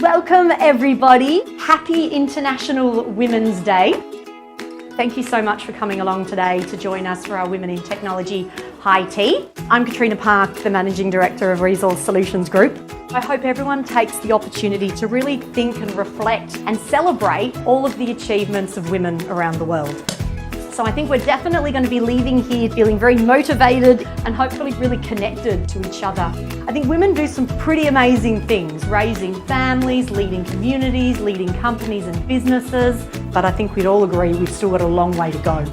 Welcome everybody. Happy International Women's Day. Thank you so much for coming along today to join us for our Women in Technology High Tea. I'm Katrina Park, the Managing Director of Resource Solutions Group. I hope everyone takes the opportunity to really think and reflect and celebrate all of the achievements of women around the world. So I think we're definitely going to be leaving here feeling very motivated and hopefully really connected to each other. I think women do some pretty amazing things, raising families, leading communities, leading companies and businesses, but I think we'd all agree we've still got a long way to go.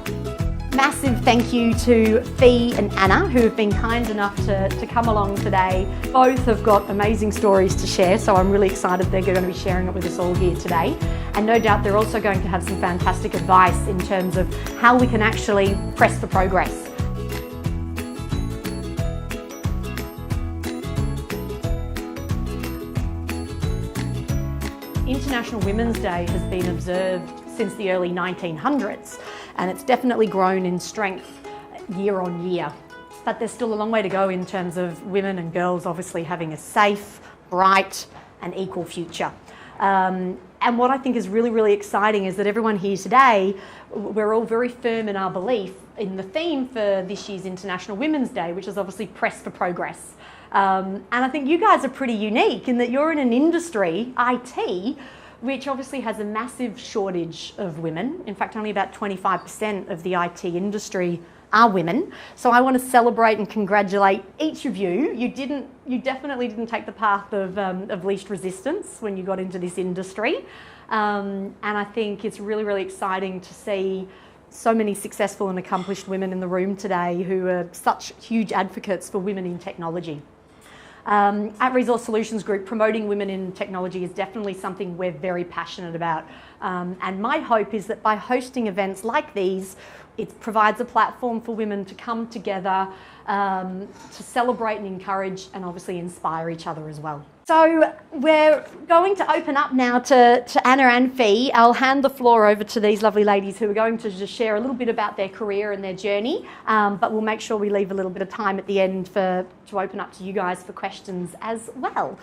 Massive thank you to Fee and Anna, who have been kind enough to come along today. Both have got amazing stories to share, so I'm really excited they're going to be sharing it with us all here today. And no doubt they're also going to have some fantastic advice in terms of how we can actually press for progress. International Women's Day has been observed since the early 1900s, and it's definitely grown in strength year on year. But there's still a long way to go in terms of women and girls obviously having a safe, bright and equal future. And what I think is really, really exciting is that everyone here today, we're all very firm in our belief in the theme for this year's International Women's Day, which is obviously Press for Progress. And I think you guys are pretty unique in that you're in an industry, IT, which obviously has a massive shortage of women. In fact, only about 25% of the IT industry are women. So I want to celebrate and congratulate each of you. You definitely didn't take the path of least resistance when you got into this industry. And I think it's really, really exciting to see so many successful and accomplished women in the room today who are such huge advocates for women in technology. At Resource Solutions Group, promoting women in technology is definitely something we're very passionate about. And my hope is that by hosting events like these, it provides a platform for women to come together, to celebrate and encourage and obviously inspire each other as well. So we're going to open up now to Anna and Fee. I'll hand the floor over to these lovely ladies who are going to just share a little bit about their career and their journey, but we'll make sure we leave a little bit of time at the end to open up to you guys for questions as well.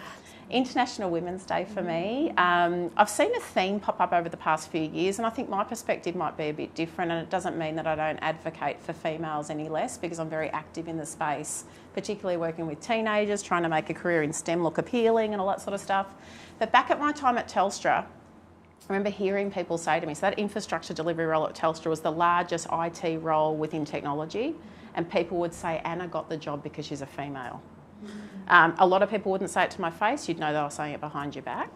International Women's Day for me. I've seen a theme pop up over the past few years, and I think my perspective might be a bit different, and it doesn't mean that I don't advocate for females any less, because I'm very active in the space, particularly working with teenagers, trying to make a career in STEM look appealing and all that sort of stuff. But back at my time at Telstra, I remember hearing people say to me, so that infrastructure delivery role at Telstra was the largest IT role within technology, and people would say, Anna got the job because she's a female. A lot of people wouldn't say it to my face, you'd know they were saying it behind your back.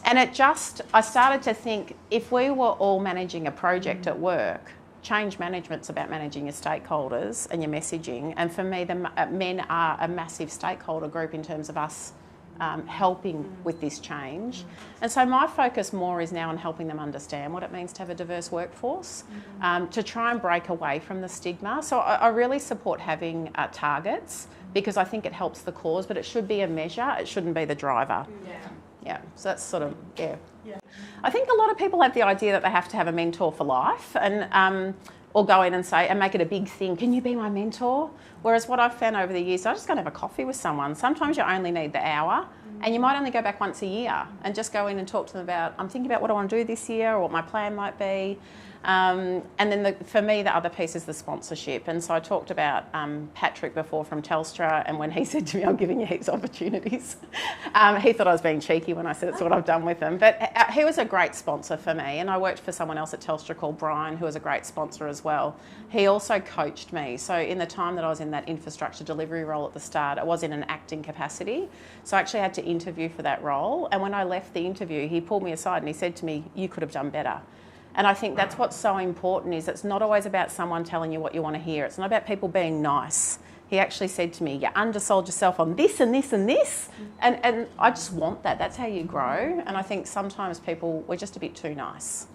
And I started to think, if we were all managing a project at work, change management's about managing your stakeholders and your messaging, and for me, men are a massive stakeholder group in terms of us helping with this change. And so my focus more is now on helping them understand what it means to have a diverse workforce, to try and break away from the stigma. So I really support having targets, because I think it helps the cause, but it should be a measure, it shouldn't be the driver. Yeah, so that's sort of, yeah. I think a lot of people have the idea that they have to have a mentor for life, and or go in and say, and make it a big thing, can you be my mentor? Whereas what I've found over the years, I just go and have a coffee with someone. Sometimes you only need the hour, and you might only go back once a year and just go in and talk to them about, I'm thinking about what I want to do this year or what my plan might be. And then for me, the other piece is the sponsorship. And so I talked about Patrick before from Telstra, and when he said to me, I'm giving you heaps of opportunities, he thought I was being cheeky when I said it's what I've done with him. But he was a great sponsor for me, and I worked for someone else at Telstra called Brian, who was a great sponsor as well. He also coached me. So in the time that I was in that infrastructure delivery role at the start, I was in an acting capacity. So I actually had to interview for that role. And when I left the interview, he pulled me aside and he said to me, you could have done better. And I think that's what's so important, is it's not always about someone telling you what you want to hear. It's not about people being nice. He actually said to me, you undersold yourself on this and this and this. And I just want that. That's how you grow. And I think sometimes we're just a bit too nice.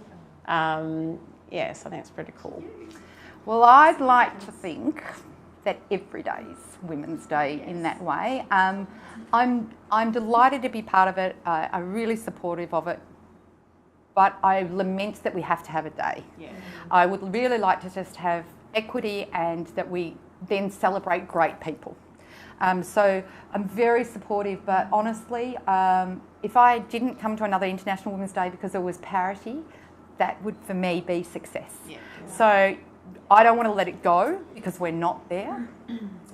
Yes, I think it's pretty cool. Well, I'd like to think that every day is Women's Day in that way. I'm delighted to be part of it. I'm really supportive of it. But I lament that we have to have a day. I would really like to just have equity, and that we then celebrate great people. So I'm very supportive, but honestly, if I didn't come to another International Women's Day because there was parity, that would for me be success. Yeah. So I don't want to let it go because we're not there.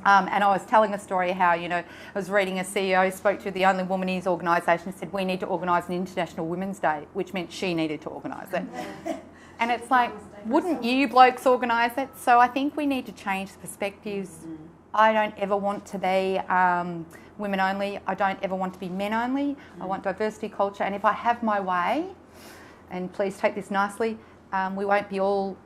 And I was telling a story how, you know, I was reading a CEO spoke to the only woman in his organisation and said, we need to organise an International Women's Day, which meant she needed to organise it. And it's like, wouldn't you blokes organise it? So I think we need to change the perspectives. I don't ever want to be women only. I don't ever want to be men only. I want diversity, culture. And if I have my way, and please take this nicely, we won't be all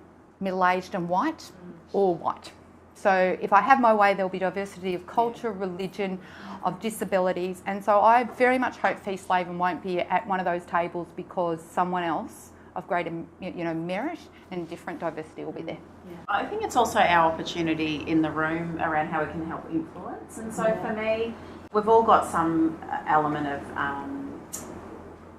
middle-aged and white or white. So if I have my way, there'll be diversity of culture, religion, of disabilities. And so I very much hope Feast Laven won't be at one of those tables because someone else of greater, you know, merit and different diversity will be there. Yeah. I think it's also our opportunity in the room around how we can help influence. And so for me, we've all got some element of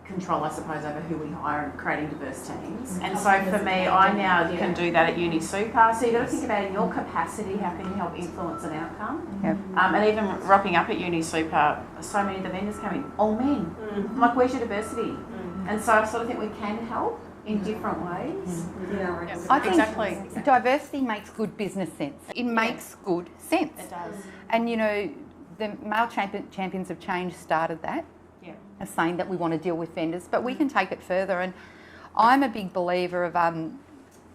control, I suppose, over who we hire and creating diverse teams. And so for me, I now can do that at Uni Super. So you've got to think about in your capacity, how can you help influence an outcome? Yep. And even rocking up at Uni Super, so many of the vendors come in, all men. I'm like, where's your diversity? And so I sort of think we can help in different ways. I think exactly. diversity makes good business sense. It makes good sense. It does. And, you know, the Male Champions of Change started that. As saying that we want to deal with vendors, but we can take it further. And I'm a big believer of,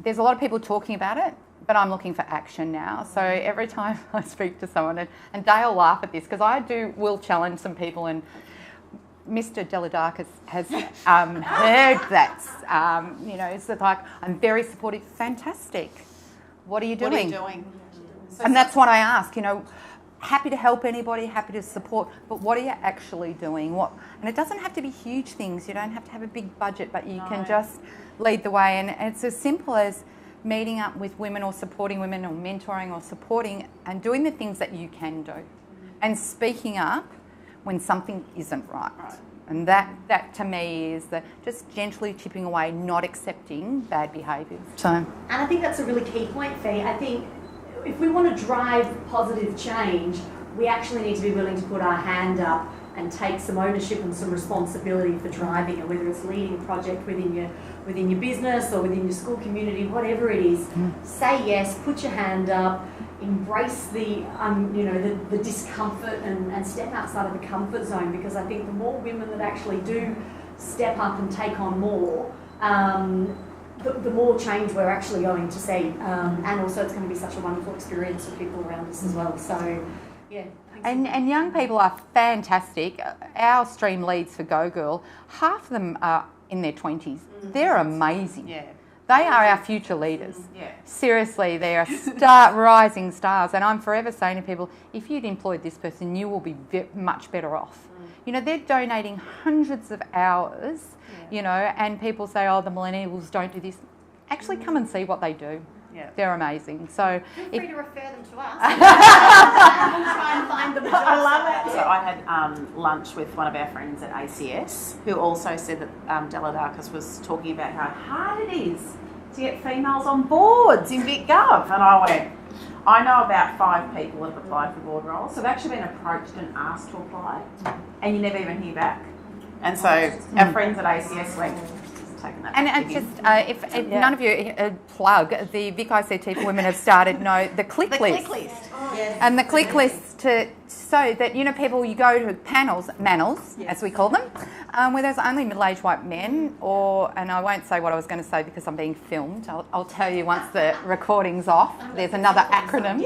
there's a lot of people talking about it, but I'm looking for action now. So every time I speak to someone, and Dale laugh at this, because will challenge some people, and Mr. Deladakis has heard that, you know, it's like, I'm very supportive. Fantastic. What are you doing? What are you doing? And that's what I ask, you know, happy to help anybody, happy to support, but what are you actually doing? And it doesn't have to be huge things. You don't have to have a big budget, but you can just lead the way. And it's as simple as meeting up with women or supporting women or mentoring or supporting and doing the things that you can do and speaking up when something isn't right. And that to me is just gently chipping away, not accepting bad behaviours. And I think that's a really key point, Fee. I think if we want to drive positive change, we actually need to be willing to put our hand up and take some ownership and some responsibility for driving it, whether it's leading a project within your business or within your school community, whatever it is. Say yes, put your hand up, embrace the the discomfort and step outside of the comfort zone, because I think the more women that actually do step up and take on more, the more change we're actually going to see, and also it's going to be such a wonderful experience for people around us as well. So, yeah. And young people are fantastic. Our stream leads for Go Girl, half of them are in their 20s. They're amazing. Yeah. They are our future leaders. Yeah. Seriously, they are rising stars. And I'm forever saying to people, if you'd employed this person, you will be much better off. You know, they're donating hundreds of hours, you know, and people say, oh, the millennials don't do this. Actually, come and see what they do. Yeah. They're amazing. So Feel free to refer them to us. We'll try and find them. I love it. So I had lunch with one of our friends at ACS who also said that Deladakis was talking about how hard it is to get females on boards in VicGov. And I went, I know about 5 people that have applied for board roles. So they've actually been approached and asked to apply, and you never even hear back. And so our friends at ACS went, taking that. And it's just, if none of you plug, the Vic ICT for Women have started, the click list. Click list. Oh, yes. And the click list so that, you know, people, you go to panels, as we call them, where there's only middle-aged white men, and I won't say what I was going to say because I'm being filmed. I'll tell you once the recording's off. There's another acronym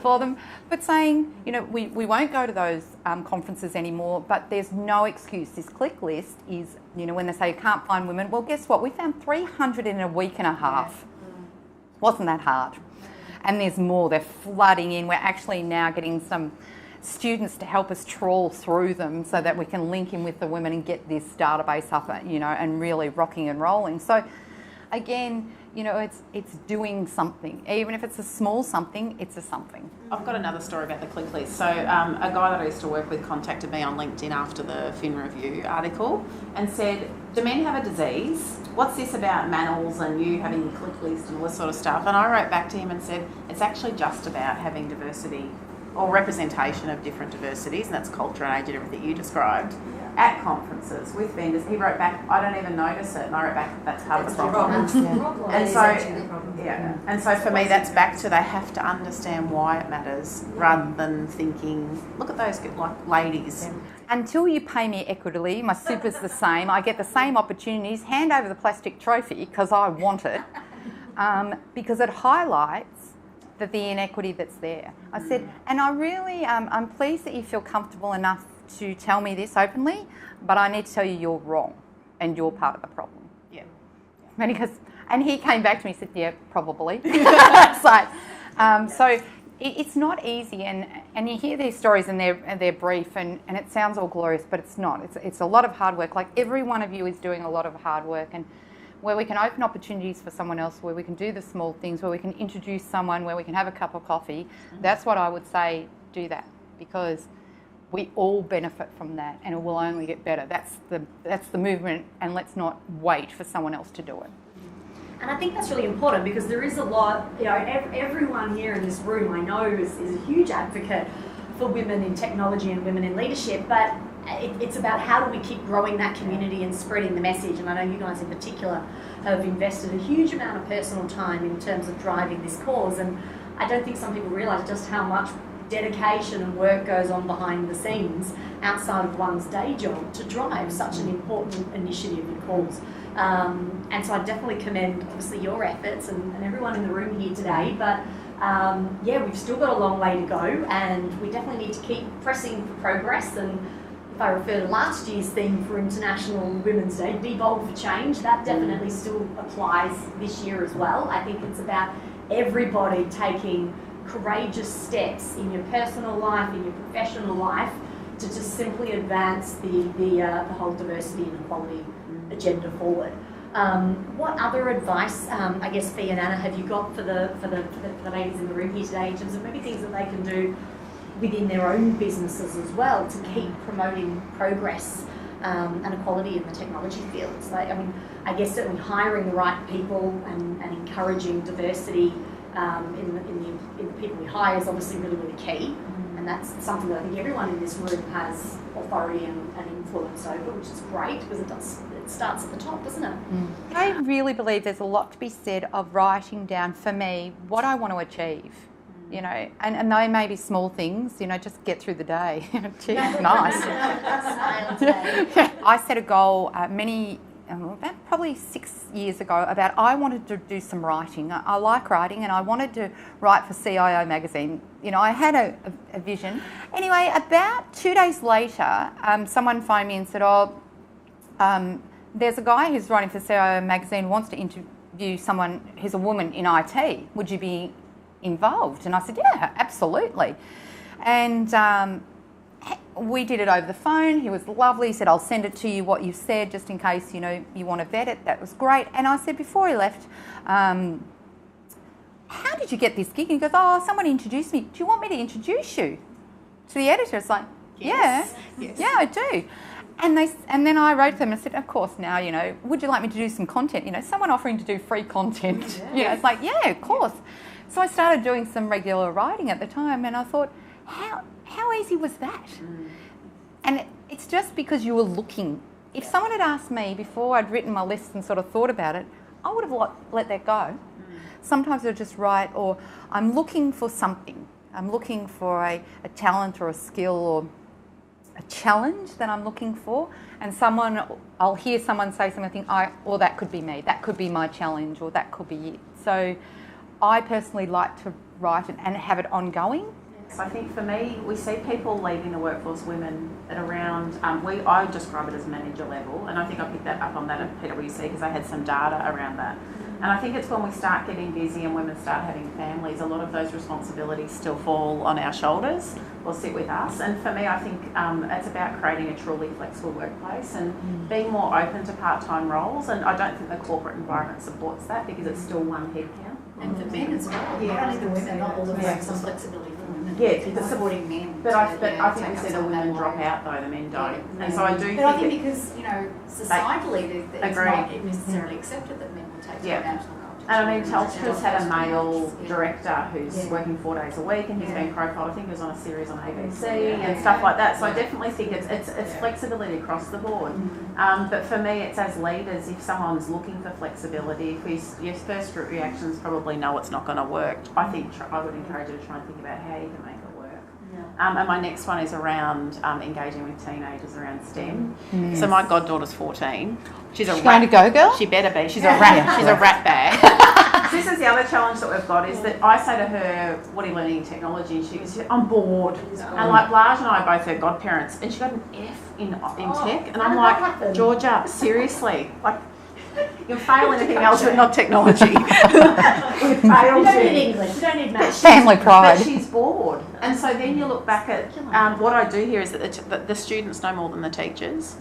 for them. But saying, you know, we won't go to those conferences anymore, but there's no excuse. This click list is, you know, when they say you can't find women, well, guess what? We found 300 in a week and a half. Wasn't that hard? And there's more. They're flooding in. We're actually now getting some students to help us trawl through them so that we can link in with the women and get this database up, you know, and really rocking and rolling. So again, you know, it's doing something. Even if it's a small something, it's a something. I've got another story about the click list. So a guy that I used to work with contacted me on LinkedIn after the Fin Review article and said, do men have a disease? What's this about Manals and you having your click list and all this sort of stuff? And I wrote back to him and said, it's actually just about having diversity or representation of different diversities, and that's culture and age and everything you described, at conferences with vendors. He wrote back, I don't even notice it, and I wrote back, that's part of the problem. And so, and so for me, that's back to they have to understand why it matters, rather than thinking, look at those like ladies. Until you pay me equitably, my super's the same. I get the same opportunities. Hand over the plastic trophy because I want it, because it highlights the inequity that's there. I said, and I really, I'm pleased that you feel comfortable enough to tell me this openly, but I need to tell you you're wrong and you're part of the problem. Yeah. And he came back to me and said, yeah, probably. So it's not easy, and you hear these stories and they're brief and it sounds all glorious, but it's not. It's a lot of hard work. Like every one of you is doing a lot of hard work, and where we can open opportunities for someone else, where we can do the small things, where we can introduce someone, where we can have a cup of coffee, that's what I would say, do that, because we all benefit from that and it will only get better. That's the movement, and let's not wait for someone else to do it. And I think that's really important, because there is a lot, everyone here in this room I know is a huge advocate for women in technology and women in leadership, but it's about how do we keep growing that community and spreading the message. And I know you guys in particular have invested a huge amount of personal time in terms of driving this cause, and I don't think some people realise just how much dedication and work goes on behind the scenes outside of one's day job to drive such an important initiative and cause. And so I definitely commend obviously your efforts and everyone in the room here today, but we've still got a long way to go, and we definitely need to keep pressing for progress. And if I refer to last year's theme for International Women's Day, Be Bold for Change, that definitely still applies this year as well. I think it's about everybody taking courageous steps in your personal life, in your professional life, to just simply advance the whole diversity and equality agenda forward. What other advice, I guess, Fee and Anna, have you got for the ladies in the room here today in terms of maybe things that they can do within their own businesses as well to keep promoting progress and equality in the technology fields? I guess certainly hiring the right people and encouraging diversity in the people we hire is obviously really, really key. And that's something that I think everyone in this room has authority and influence over, which is great, because it starts at the top, doesn't it? I really believe there's a lot to be said of writing down, for me, what I want to achieve. And they may be small things, just get through the day. Gee, nice. I set a goal about probably 6 years ago about I wanted to do some writing. I like writing, and I wanted to write for CIO magazine. I had a vision. Anyway, about 2 days later, someone phoned me and said, there's a guy who's writing for CIO magazine, wants to interview someone who's a woman in IT. Would you be involved? And I said, yeah, absolutely. And we did it over the phone. He was lovely. He said, I'll send it to you what you said, just in case, you want to vet it. That was great. And I said, before he left, how did you get this gig? And he goes, someone introduced me. Do you want me to introduce you to the editor? It's like, yes. Yeah, I do. And then I wrote to them and said, of course, now, would you like me to do some content? Someone offering to do free content. It's like, yeah, of course. So I started doing some regular writing at the time, and I thought, how easy was that? And it's just because you were looking. If someone had asked me before I'd written my list and sort of thought about it, I would have let that go. Sometimes I'll just write, or I'm looking for something. I'm looking for a talent or a skill or a challenge that I'm looking for, and I'll hear someone say something, I think, that could be me. That could be my challenge, or that could be it. So I personally like to write and have it ongoing. I think for me, we see people leaving the workforce, women at around, I describe it as manager level, and I think I picked that up on that at PwC because I had some data around that. And I think it's when we start getting busy and women start having families, a lot of those responsibilities still fall on our shoulders or sit with us. And for me, I think it's about creating a truly flexible workplace and being more open to part-time roles. And I don't think the corporate environment supports that because it's still one headcount. And for men as well. Not only the women, not all of us, some flexibility for women. Yeah, supporting men. But I think we see the women drop out though, the men don't. And so I do. But I think because societally, it's not necessarily accepted that men will take time out of the culture. And I mean, Telstra's had a male director who's working 4 days a week, and he's been profiled. I think he was on a series on ABC and stuff like that. So I definitely think it's flexibility across the board. But for me, it's as leaders, if someone's looking for flexibility, if your first reaction is probably no, it's not going to work. I think I would encourage you to try and think about how you can make it work. And my next one is around engaging with teenagers around STEM. So my goddaughter's 14. She's going to go, girl? She better be. She's a rat. She's a rat bag. This is the other challenge that we've got, is that I say to her, "What are you learning in technology?" And she goes, "I'm bored." And like Blanche and I are both her godparents, and she got an F in tech, and I'm like, Georgia, seriously, like. You'll fail anything else, but not technology. You don't need English, you don't need maths. Family pride. But she's bored. And so then you look back at what I do here is that the students know more than the teachers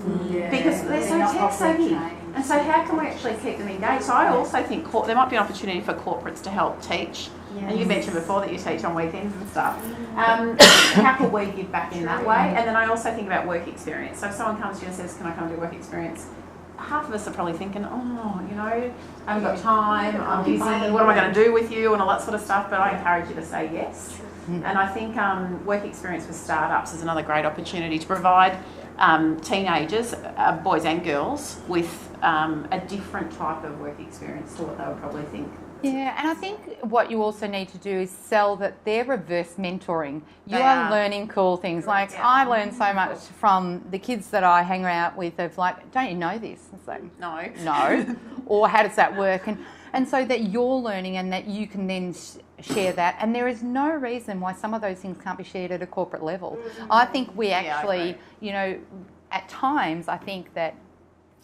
because they're so tech savvy. And so how can we actually keep them engaged? So I also think there might be an opportunity for corporates to help teach. And you mentioned before that you teach on weekends and stuff. How can we give back in that way? And then I also think about work experience. So if someone comes to you and says, "Can I come do work experience?" Half of us are probably thinking, "Oh, you know, I haven't got time, I'm busy, what am I going to do with you?" and all that sort of stuff. But I encourage you to say yes. And I think work experience with startups is another great opportunity to provide teenagers, boys and girls, with a different type of work experience to what they would probably think. Yeah, and I think what you also need to do is sell that they're reverse mentoring. You are learning cool things. Like, I learn so much from the kids that I hang out with of like, "Don't you know this?" It's like, no. Or how does that work? And so that you're learning and that you can then share that. And there is no reason why some of those things can't be shared at a corporate level. I think we actually, you know, at times I think that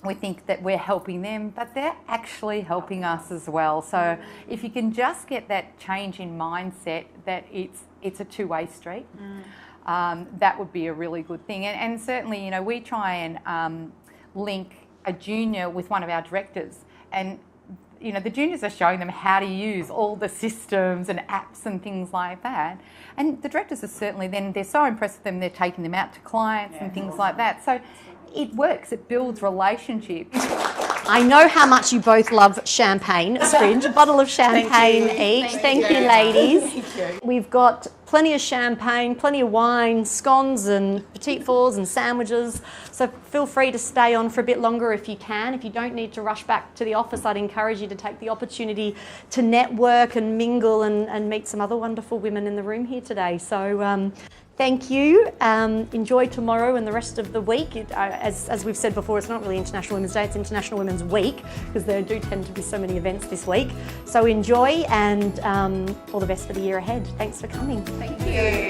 we think that we're helping them, but they're actually helping us as well. So if you can just get that change in mindset that it's a two-way street, that would be a really good thing. And certainly, you know, we try and link a junior with one of our directors, and you know, the juniors are showing them how to use all the systems and apps and things like that. And the directors are certainly then, they're so impressed with them, they're taking them out to clients and things like that. So it works, it builds relationships. I know how much you both love champagne. Springe, a bottle of champagne each. Thank you, ladies. We've got plenty of champagne, plenty of wine, scones and petit fours and sandwiches. So feel free to stay on for a bit longer if you can. If you don't need to rush back to the office, I'd encourage you to take the opportunity to network and mingle and meet some other wonderful women in the room here today. So thank you. Enjoy tomorrow and the rest of the week. As we've said before, it's not really International Women's Day, it's International Women's Week, because there do tend to be so many events this week. So enjoy, and all the best for the year ahead. Thanks for coming. Thank you.